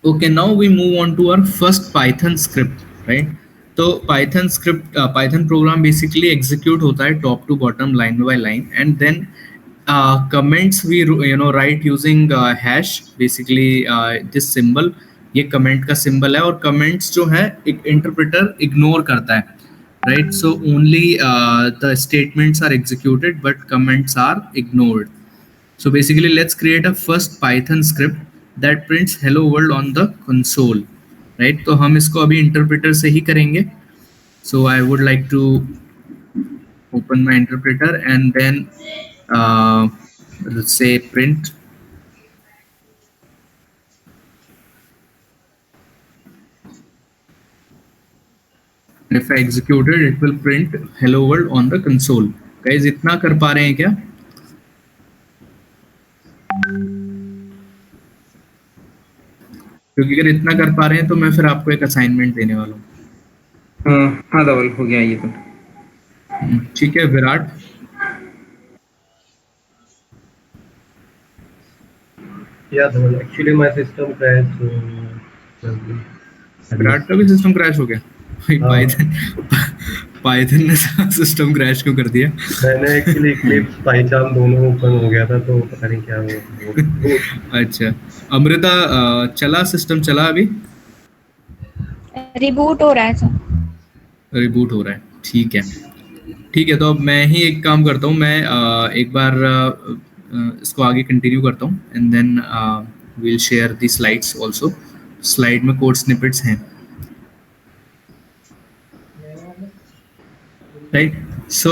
Okay, now we move on to our first Python script, right? तो Python script, Python program basically execute होता है top to bottom, line by line, and then comments we write using hash, basically this symbol, ये comment का symbol है, और comments जो है एक interpreter ignore करता है, right? So only the statements are executed, but comments are ignored. So basically, let's create a first Python script that prints hello world on the console, right? तो हम इसको अभी interpreter से ही करेंगे. So I would like to open my interpreter and then let's say print. If I execute it, it will print hello world on the console. Guys, इतना कर पा रहे हैं क्या? क्योंकि अगर इतना कर पा रहे हैं तो मैं फिर आपको एक असाइनमेंट देने वाला हूँ. हाँ धवल, हो गया ये तो. ठीक है Virat. Yeah, Dhaval, actually my system crashed. Virat का भी सिस्टम क्रैश हो गया. पाइथन ने सिस्टम क्रैश क्यों कर दिया? मैंने एक्चुअली इक्लिप्स पाइथन दोनों ओपन हो गया था, तो पता नहीं क्या हुआ. अच्छा, अमृता चला सिस्टम चला अभी? रिबूट हो रहा है सर. रिबूट हो रहा है, ठीक है. ठीक है, तो अब मैं ही एक काम करता हूँ, मैं एक बार इसको आगे कंटिन्यू करता हूँ and then will share the slides also. Slide में कोड स्निपेट्स हैं, राइट? सो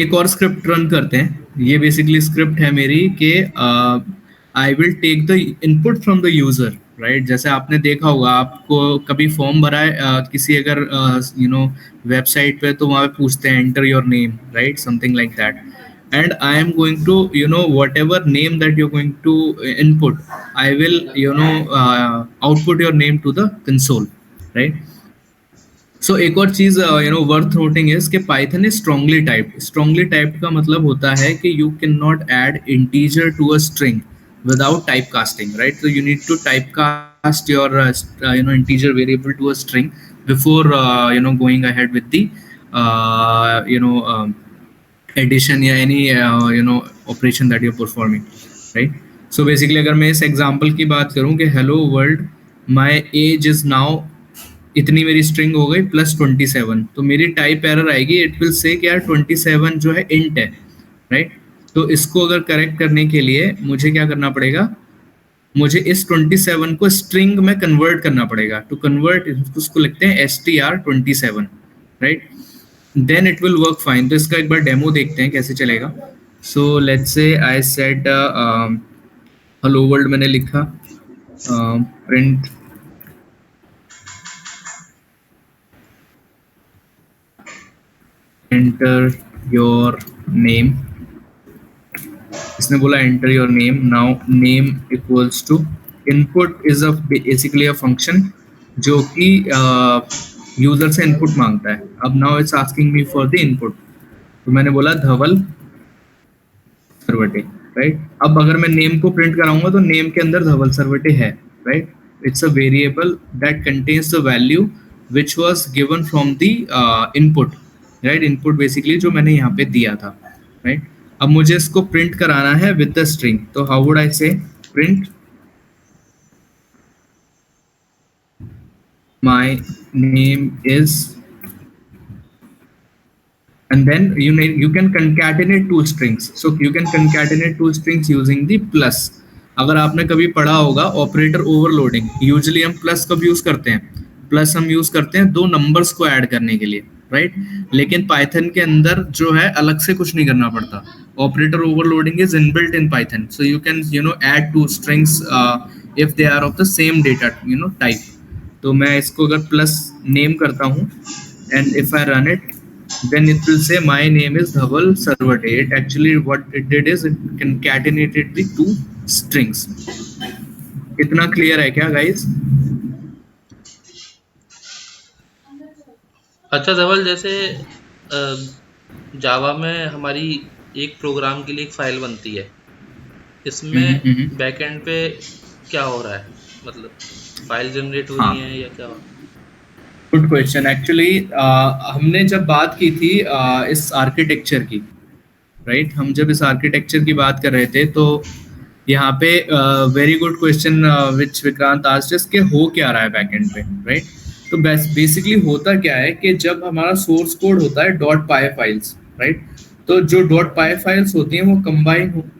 एक और स्क्रिप्ट रन करते हैं. ये बेसिकली स्क्रिप्ट है मेरी कि I will take the input from the user, right? जैसे आपने देखा होगा, आपको कभी फॉर्म भरा है किसी अगर वेबसाइट पे, तो वहाँ पे पूछते हैं enter your name, right? Something like that. And I am going to, whatever name that you're going to input, I will, output your name to the console, right? So एक और चीज वर्थ नोटिंग इज कि Python is strongly typed. Strongly typed का मतलब होता है कि you can not add integer to a string without typecasting, right? So you need to typecast your integer variable to a string before going ahead with the addition या any operation that you're performing, right? So basically अगर मैं इस example की बात करूं कि hello world my age is now, इतनी मेरी स्ट्रिंग हो गई +27, तो मेरी टाइप एरर आएगी. इट विल से कि यार 27 जो है इंट है, राइट? तो इसको अगर करेक्ट करने के लिए मुझे क्या करना पड़ेगा? मुझे इस 27 को स्ट्रिंग में कन्वर्ट करना पड़ेगा. टू कन्वर्ट उसको लिखते हैं str27, right? Then it will work fine. तो इसका एक बार डेमो देखते हैं कैसे चलेगा. So let's say I said hello world मैंने लिखा, प्रिंट enter your name. इसने बोला enter your name. Now name equals to input is a basically a function जो कि यूजर से इनपुट मांगता है. अब now it's asking me for the input, तो मैंने बोला धवल सरवटे, राइट? अब अगर मैं नेम को प्रिंट कराऊंगा तो नेम के अंदर धवल सरवटे है, right? It's a variable that contains the value which was given from the input, right? Input basically जो मैंने यहाँ पे दिया था, राइट? अब मुझे इसको प्रिंट कराना है विद द स्ट्रिंग, तो हाउ वुड आई से print my name is, and then you can concatenate two strings. So you can concatenate two strings using the plus. अगर आपने कभी पढ़ा होगा ऑपरेटर ओवरलोडिंग, यूजुअली हम प्लस कब यूज करते हैं? प्लस हम यूज करते हैं दो नंबर्स को ऐड करने के लिए, राइट? लेकिन पाइथन के अंदर जो है अलग से कुछ नहीं करना पड़ता. Operator overloading is inbuilt in Python, so you can add two strings if they are of the same data type. तो मैं इसको अगर प्लस नेम करता हूँ and if I run it, then it will say my name is Dhaval Sarvate. It actually what it did is it concatenated the two strings. इतना clear है क्या guys? अच्छा धवल, जैसे जावा में हमारी एक प्रोग्राम के लिए एक फाइल बनती है, इसमें बैकएंड पे क्या हो रहा है? मतलब फाइल जनरेट हुई हाँ। है या क्या? Good question. एक्चुअली हमने जब बात की थी इस आर्किटेक्चर की, राइट, हम जब इस आर्किटेक्चर की बात कर रहे थे तो यहाँ पे very good question which Vikrant asked is के हो क्या रहा है बैकएंड पे, राइट। तो बेसिकली होता क्या है कि जब हमारा सोर्स कोड होता है डॉट पाई फाइल्स, राइट, तो जो डॉट पाई फाइल्स होती हैं वो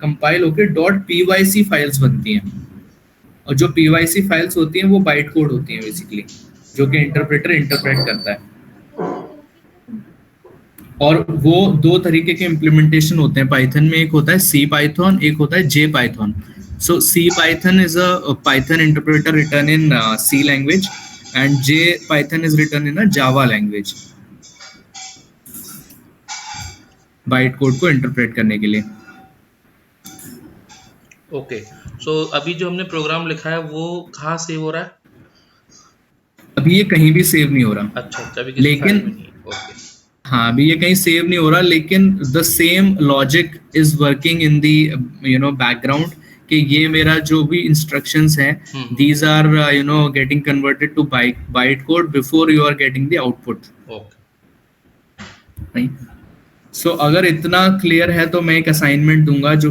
कंपाइल होकर डॉट पीवाईसी फाइल्स बनती हैं, और जो पीवाईसी फाइल्स होती हैं वो बाइट कोड होती हैं बेसिकली, जो कि इंटरप्रेटर इंटरप्रेट करता है। और वो दो तरीके के इम्प्लीमेंटेशन होते हैं पाइथन में, एक होता है सी पाइथन, एक होता है J Python. So C Python is a Python interpreter written in C language and J Python is written in a Java language, byte code को इंटरप्रेट करने के लिए। ओके, सो अभी जो हमने प्रोग्राम लिखा है वो कहाँ सेव हो रहा है? अभी ये कहीं भी सेव नहीं हो रहा, अच्छा अच्छा, अभी किसी फाइल में लेकिन नहीं है। ओके हाँ अभी ये कहीं सेव नहीं हो रहा, लेकिन the same logic is working in the background, कि ये मेरा जो भी इंस्ट्रक्शंस हैं these are getting converted to byte code before you are getting the output, okay. Right. So अगर इतना क्लियर है तो मैं एक असाइनमेंट दूंगा जो